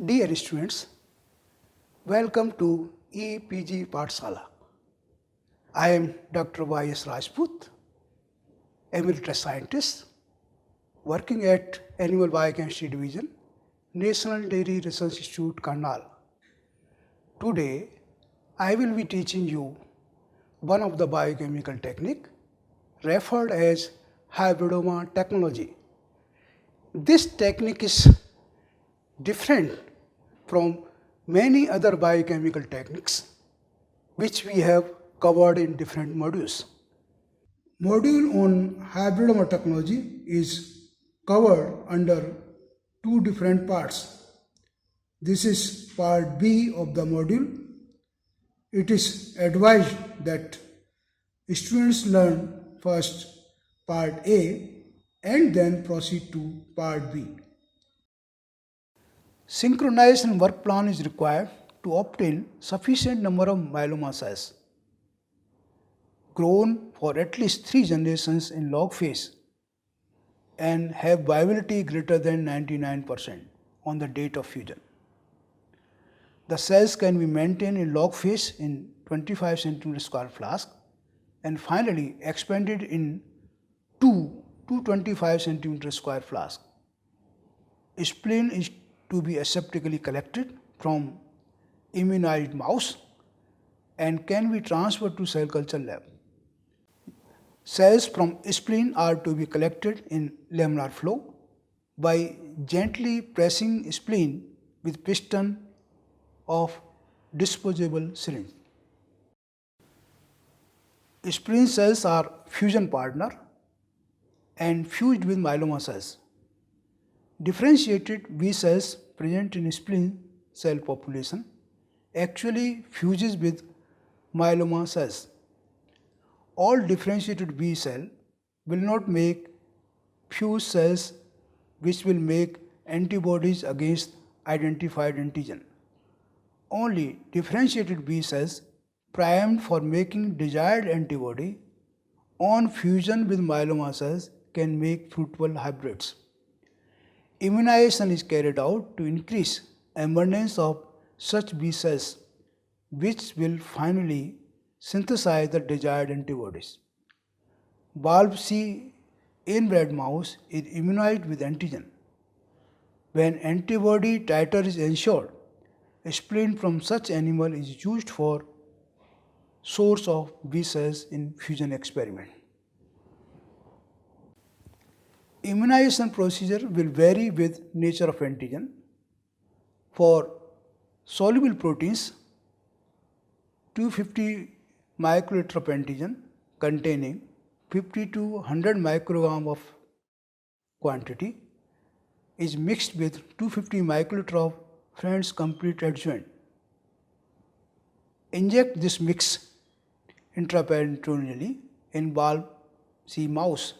Dear students, welcome to EPG Pathshala. I am Dr. Y.S. Rajput, emeritus scientist working at Animal Biochemistry Division, National Dairy Research Institute, Karnal. Today, I will be teaching you one of the biochemical technique referred as Hybridoma technology. This technique is different from many other biochemical techniques which we have covered in different modules. Module on hybridoma technology is covered under two different parts. This is part B of the module. It is advised that students learn first part A and then proceed to part B. Synchronization work plan is required to obtain sufficient number of myeloma cells grown for at least 3 generations in log phase and have viability greater than 99% on the date of fusion. The cells can be maintained in log phase in 25 cm square flask and finally expanded in 225 cm square flask. Spleen is to be aseptically collected from immunized mouse and can be transferred to cell culture lab. Cells from spleen are to be collected in laminar flow by gently pressing spleen with piston of disposable syringe. Spleen cells are fusion partner and fused with myeloma cells. Differentiated B cells present in spleen cell population actually fuses with myeloma cells. All differentiated B cell will not make fused cells which will make antibodies against identified antigen. Only differentiated B cells primed for making desired antibody on fusion with myeloma cells can make fruitful hybrids. Immunization is carried out to increase abundance of such B cells which will finally synthesize the desired antibodies. Bulb C inbred mouse is immunized with antigen. When antibody titer is ensured, spleen from such animal is used for source of B cells in fusion experiment. Immunization procedure will vary with nature of antigen. For soluble proteins, 250 microliter of antigen containing 50 to 100 microgram of quantity is mixed with 250 microliter of friend's complete adjuvant. Inject this mix intraperitoneally in bulb C mouse.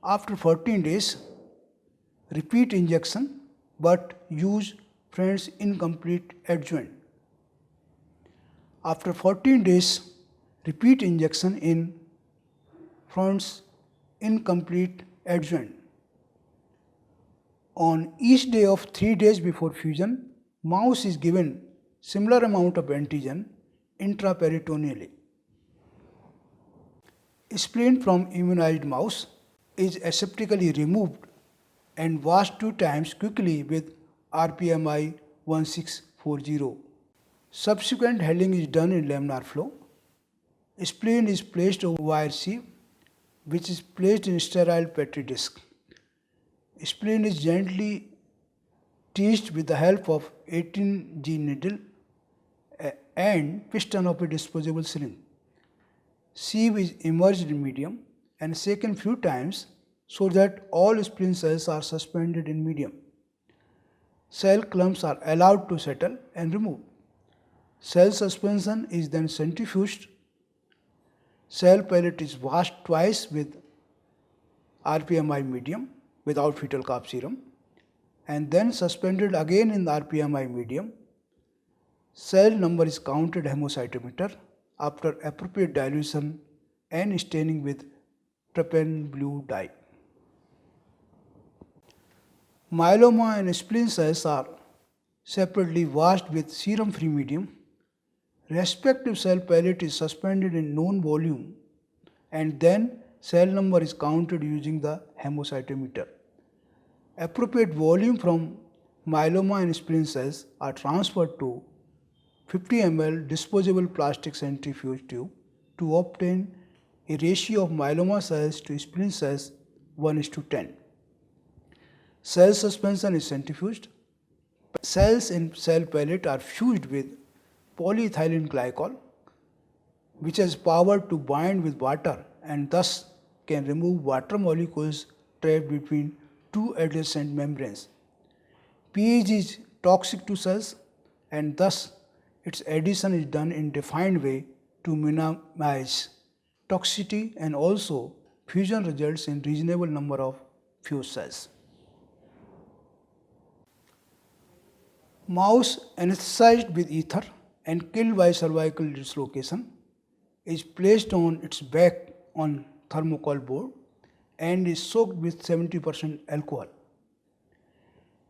After 14 days, repeat injection but use friend's incomplete adjuvant. After 14 days, repeat injection in friend's incomplete adjuvant. On each day of 3 days before fusion, mouse is given similar amount of antigen intraperitoneally. Spleen from immunized mouse is aseptically removed and washed 2 times quickly with RPMI 1640. Subsequent handling is done in laminar flow. Spleen is placed over wire sieve which is placed in sterile petri disk. Spleen is gently teased with the help of 18G needle and piston of a disposable syringe. Sieve is immersed in medium and shaken few times so that all spleen cells are suspended in medium. Cell clumps are allowed to settle and removed. Cell suspension is then centrifuged. Cell pellet is washed twice with RPMI medium without fetal calf serum and then suspended again in the RPMI medium. Cell number is counted hemocytometer after appropriate dilution and staining with trypan blue dye. Myeloma and spleen cells are separately washed with serum-free medium. Respective cell pellet is suspended in known volume and then cell number is counted using the hemocytometer. Appropriate volume from myeloma and spleen cells are transferred to 50 ml disposable plastic centrifuge tube to obtain a ratio of myeloma cells to spleen cells 1:10. Cell suspension is centrifuged. Cells in cell pellet are fused with polyethylene glycol, which has power to bind with water and thus can remove water molecules trapped between two adjacent membranes. pH is toxic to cells and thus its addition is done in defined way to minimize toxicity, and also fusion results in reasonable number of fused cells. Mouse anesthetized with ether and killed by cervical dislocation is placed on its back on thermocol board and is soaked with 70% alcohol.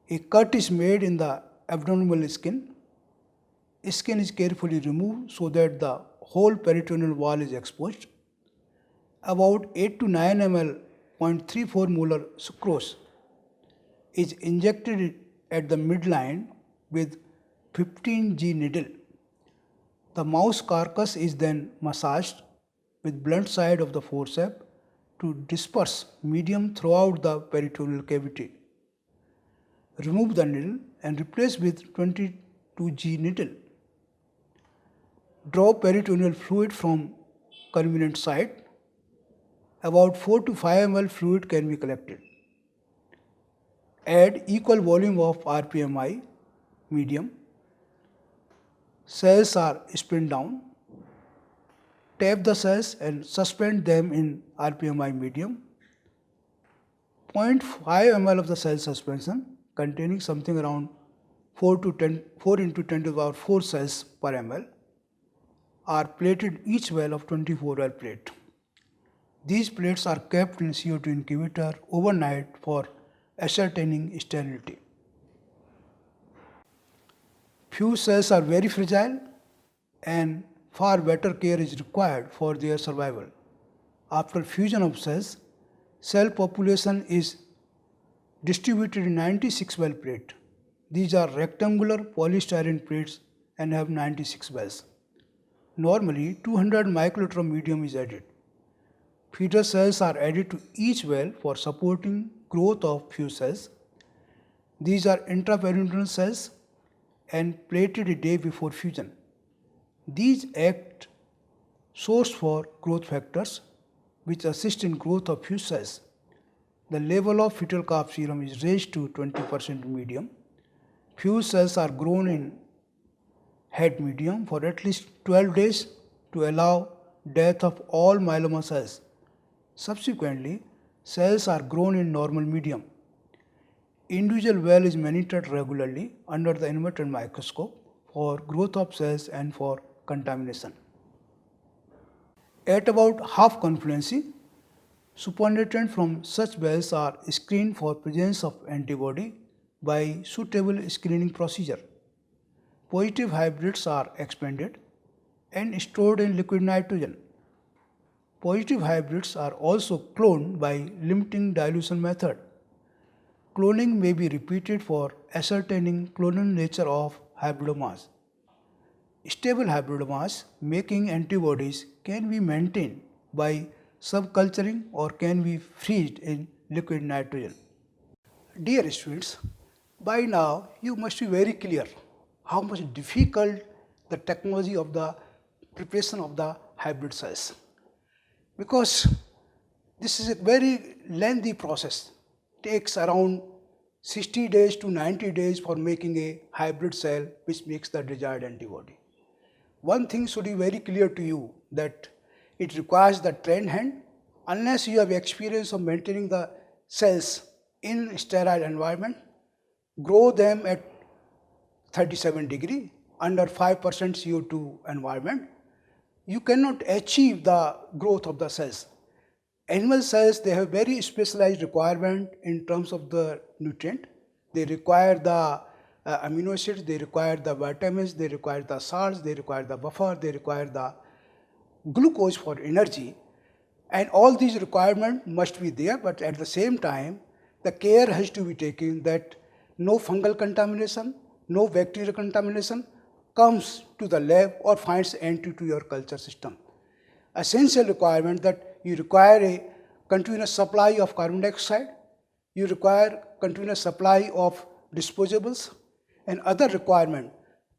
A cut is made in the abdominal skin. Skin is carefully removed so that the whole peritoneal wall is exposed. About 8 to 9 ml 0.34 molar sucrose is injected at the midline with 15G needle. The mouse carcass is then massaged with blunt side of the forceps to disperse medium throughout the peritoneal cavity. Remove the needle and replace with 22G needle. Draw peritoneal fluid from convenient site. About 4 to 5 ml fluid can be collected. Add equal volume of RPMI medium. Cells are spin down. Tap the cells and suspend them in RPMI medium. 0.5 ml of the cell suspension containing something around 4 into 10 to the power 4 cells per ml are plated each well of 24 well plate. These plates are kept in CO2 incubator overnight for ascertaining sterility. Fused cells are very fragile and far better care is required for their survival. After fusion of cells, cell population is distributed in 96 well plate. These are rectangular polystyrene plates and have 96 wells. Normally 200 microliter of medium is added. Feeder cells are added to each well for supporting growth of fused cells. These are intraperitoneal cells and plated a day before fusion. These act source for growth factors which assist in growth of fused cells. The level of fetal calf serum is raised to 20% medium. Fused cells are grown in head medium for at least 12 days to allow death of all myeloma cells. Subsequently, cells are grown in normal medium. Individual well is monitored regularly under the inverted microscope for growth of cells and for contamination. At about half confluency, supernatant from such wells are screened for presence of antibody by suitable screening procedure. Positive hybrids are expanded and stored in liquid nitrogen. Positive hybrids are also cloned by limiting dilution method. Cloning may be repeated for ascertaining clonal nature of hybridomas. Stable hybridomas making antibodies can be maintained by subculturing or can be freezed in liquid nitrogen. Dear students, by now you must be very clear how much difficult the technology of the preparation of the hybrid cells, because this is a very lengthy process. Takes around 60 days to 90 days for making a hybrid cell which makes the desired antibody. One thing should be very clear to you, that it requires the trained hand. Unless you have experience of maintaining the cells in sterile environment, grow them at 37 degree under 5% CO2 environment, you cannot achieve the growth of the cells. Animal cells, they have very specialized requirement in terms of the nutrient. They require the amino acids, they require the vitamins, they require the salts, they require the buffer, they require the glucose for energy. And all these requirements must be there, but at the same time, the care has to be taken that no fungal contamination, no bacterial contamination comes to the lab or finds entry to your culture system. Essential requirement that you require a continuous supply of carbon dioxide, you require continuous supply of disposables and other requirement.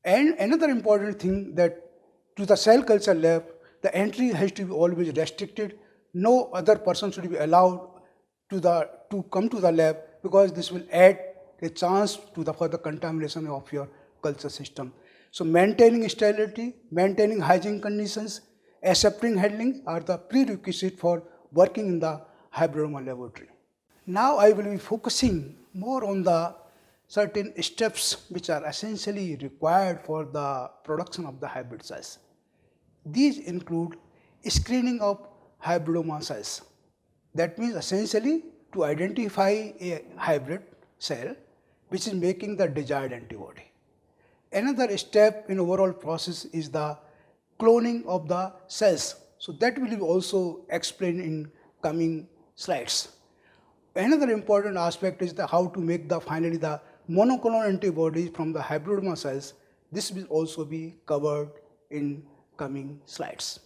And another important thing that to the cell culture lab, the entry has to be always restricted. No other person should be allowed to come to the lab, because this will add a chance to the further contamination of your culture system. So maintaining sterility, maintaining hygiene conditions, aseptic handling are the prerequisite for working in the hybridoma laboratory. Now I will be focusing more on the certain steps which are essentially required for the production of the hybrid cells. These include screening of hybridoma cells. That means essentially to identify a hybrid cell which is making the desired antibody. Another step in overall process is the cloning of the cells. So that will be also explained in coming slides. Another important aspect is how to make finally the monoclonal antibodies from the hybridoma cells. This will also be covered in coming slides.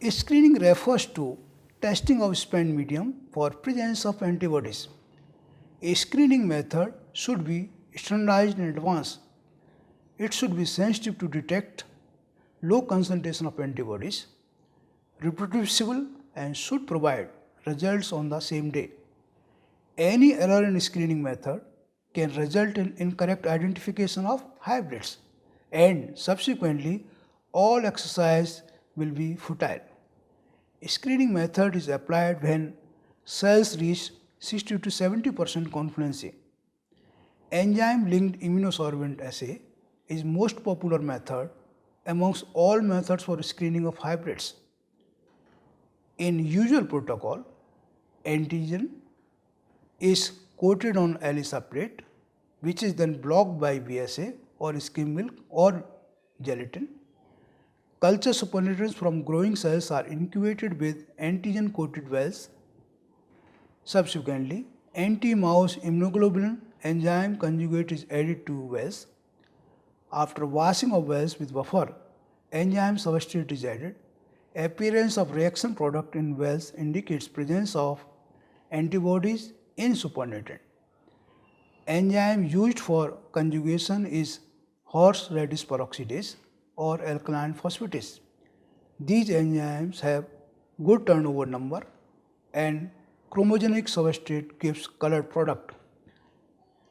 Screening refers to testing of spent medium for presence of antibodies. A screening method should be standardized in advance. It should be sensitive to detect low concentration of antibodies, reproducible, and should provide results on the same day. Any error in screening method can result in incorrect identification of hybrids, and subsequently all exercise will be futile. Screening method is applied when cells reach 60 to 70% confidence. Enzyme-linked immunosorbent assay is most popular method amongst all methods for screening of hybrids. In usual protocol, antigen is coated on ELISA plate, which is then blocked by BSA or skim milk or gelatin. Culture supernaturals from growing cells are incubated with antigen-coated wells. Subsequently, anti-mouse immunoglobulin enzyme conjugate is added to wells. After washing of wells with buffer, enzyme substrate is added. Appearance of reaction product in wells indicates presence of antibodies in supernatant. Enzyme used for conjugation is horseradish peroxidase or alkaline phosphatase. These enzymes have good turnover number and chromogenic substrate gives colored product.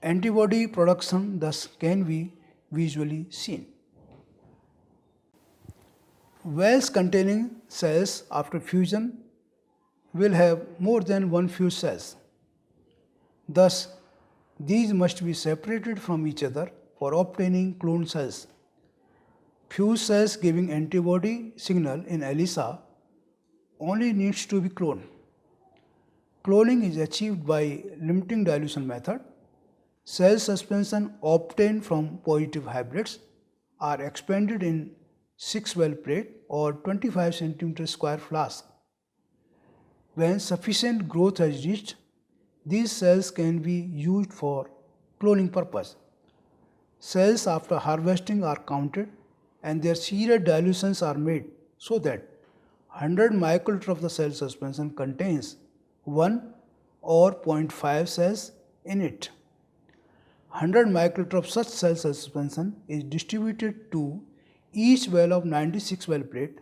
Antibody production thus can be visually seen. Wells containing cells after fusion will have more than one fused cells. Thus, these must be separated from each other for obtaining cloned cells. Fused cells giving antibody signal in ELISA only needs to be cloned. Cloning is achieved by limiting dilution method. Cell suspension obtained from positive hybrids are expanded in 6-well plate or 25 cm square flask. When sufficient growth has reached, these cells can be used for cloning purpose. Cells after harvesting are counted and their serial dilutions are made so that 100 microliter of the cell suspension contains 1 or 0.5 cells in it. 100 microliter of such cell suspension is distributed to each well of 96 well plate,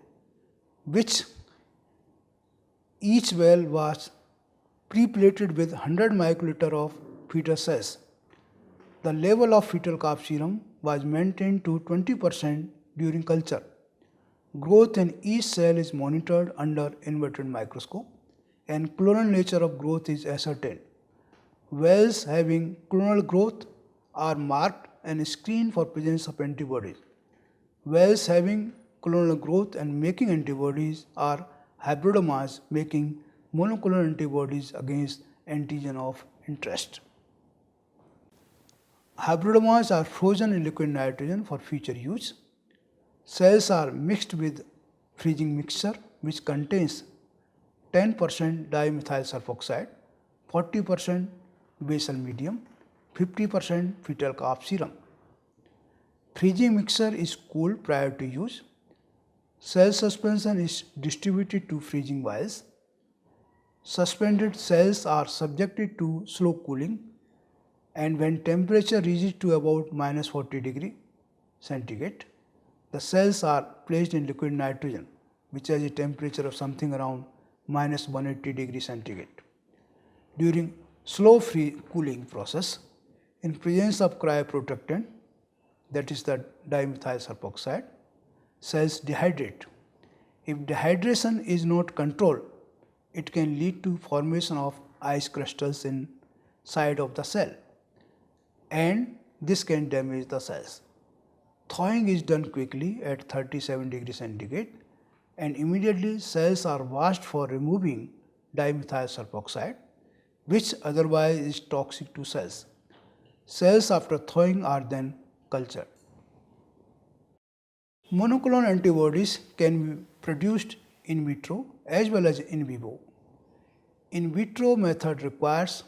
which each well was pre-plated with 100 microliter of fetal cells. The level of fetal calf serum was maintained to 20% during culture. Growth in each cell is monitored under inverted microscope and clonal nature of growth is ascertained. Wells having clonal growth are marked and screened for presence of antibodies. Wells having clonal growth and making antibodies are hybridomas making monoclonal antibodies against antigen of interest. Hybridomas are frozen in liquid nitrogen for future use. Cells are mixed with freezing mixture which contains 10% dimethyl sulfoxide, 40% basal medium, 50% fetal calf serum. Freezing mixture is cooled prior to use. Cell suspension is distributed to freezing vials. Suspended cells are subjected to slow cooling, and when temperature reaches to about minus 40 degree centigrade, the cells are placed in liquid nitrogen, which has a temperature of something around minus 180 degree centigrade. During slow free cooling process, in presence of cryoprotectant, that is the dimethyl sulfoxide, cells dehydrate. If dehydration is not controlled, it can lead to formation of ice crystals inside of the cell, and this can damage the cells. Thawing is done quickly at 37 degree centigrade, and immediately cells are washed for removing dimethyl sulfoxide, which otherwise is toxic to cells. Cells after thawing are then cultured. Monoclonal antibodies can be produced in vitro as well as in vivo. In vitro method requires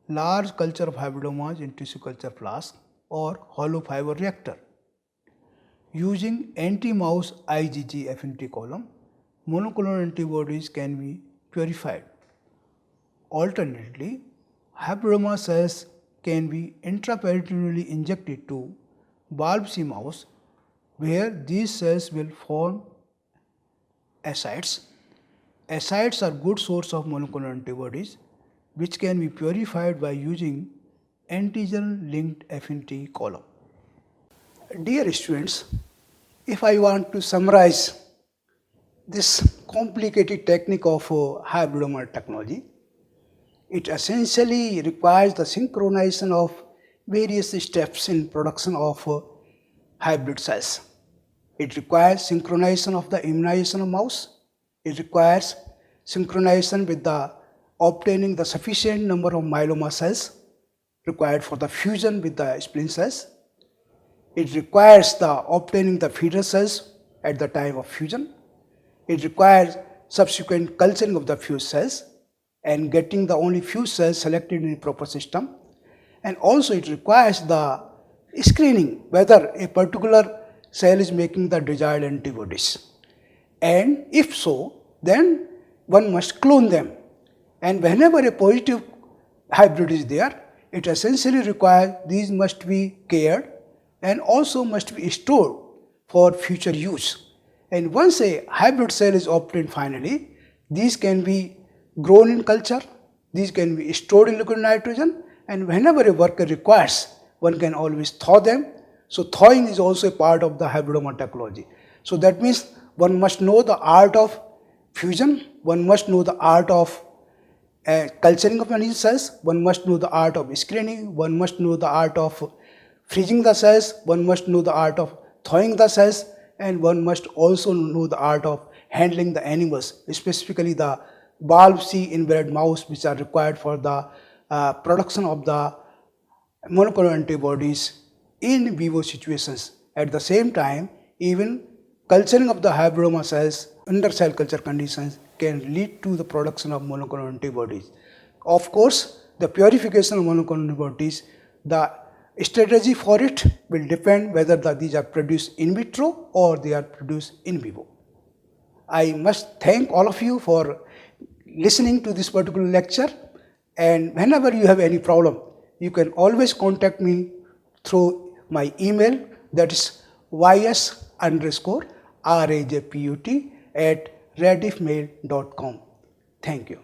large culture of hybridomas in tissue culture flask or hollow fiber reactor. Using anti-mouse IgG affinity column, monoclonal antibodies can be purified. Alternately, hybridoma cells can be intraperitoneally injected to Biopsy mouse, where these cells will form ascites. Ascites are good source of monoclonal antibodies which can be purified by using antigen-linked affinity column. Dear students, if I want to summarize this complicated technique of hybridoma technology, it essentially requires the synchronization of various steps in production of hybrid cells. It requires synchronization of the immunization of mouse. It requires synchronization with the obtaining the sufficient number of myeloma cells required for the fusion with the spleen cells. It requires the obtaining the feeder cells at the time of fusion. It requires subsequent culturing of the fused cells and getting the only fused cells selected in a proper system. And also it requires the screening whether a particular cell is making the desired antibodies. And if so, then one must clone them. And whenever a positive hybrid is there, it essentially requires these must be cared and also must be stored for future use. And once a hybrid cell is obtained finally, these can be grown in culture, these can be stored in liquid nitrogen, and whenever a worker requires, one can always thaw them. So thawing is also a part of the hybridoma technology. So that means one must know the art of fusion, one must know the art of culturing of many cells, one must know the art of screening, one must know the art of freezing the cells, one must know the art of thawing the cells, and one must also know the art of handling the animals, specifically the biopsy inbred mouse, which are required for the production of the monoclonal antibodies in vivo situations. At the same time, even culturing of the hybridoma cells under cell culture conditions can lead to the production of monoclonal antibodies. Of course, the purification of monoclonal antibodies, the strategy for it will depend whether these are produced in vitro or they are produced in vivo. I must thank all of you for listening to this particular lecture, and whenever you have any problem, you can always contact me through my email, that is ys_rajput@rediffmail.com. Thank you.